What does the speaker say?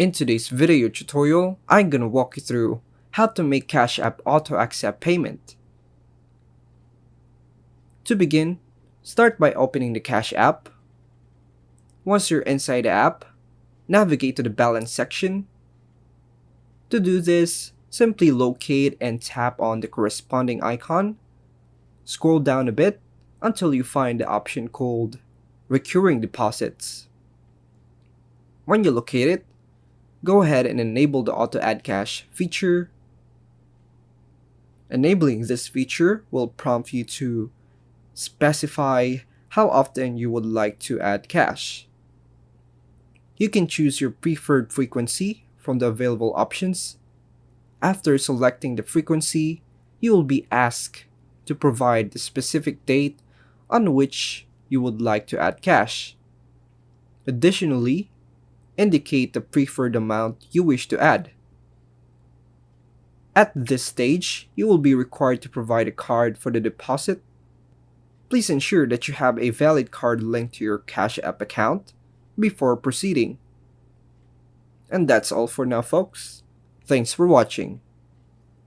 In today's video tutorial, I'm gonna walk you through how to make Cash App auto accept payment. To begin, start by opening the Cash App. Once you're inside the app, navigate to the balance section. To do this, simply locate and tap on the corresponding icon. Scroll down a bit until you find the option called Recurring Deposits. When you locate it, go ahead and enable the Auto Add Cash feature. Enabling this feature will prompt you to specify how often you would like to add cash. You can choose your preferred frequency from the available options. After selecting the frequency, you will be asked to provide the specific date on which you would like to add cash. Additionally, indicate the preferred amount you wish to add. At this stage, you will be required to provide a card for the deposit. Please ensure that you have a valid card linked to your Cash App account before proceeding. And that's all for now, folks. Thanks for watching.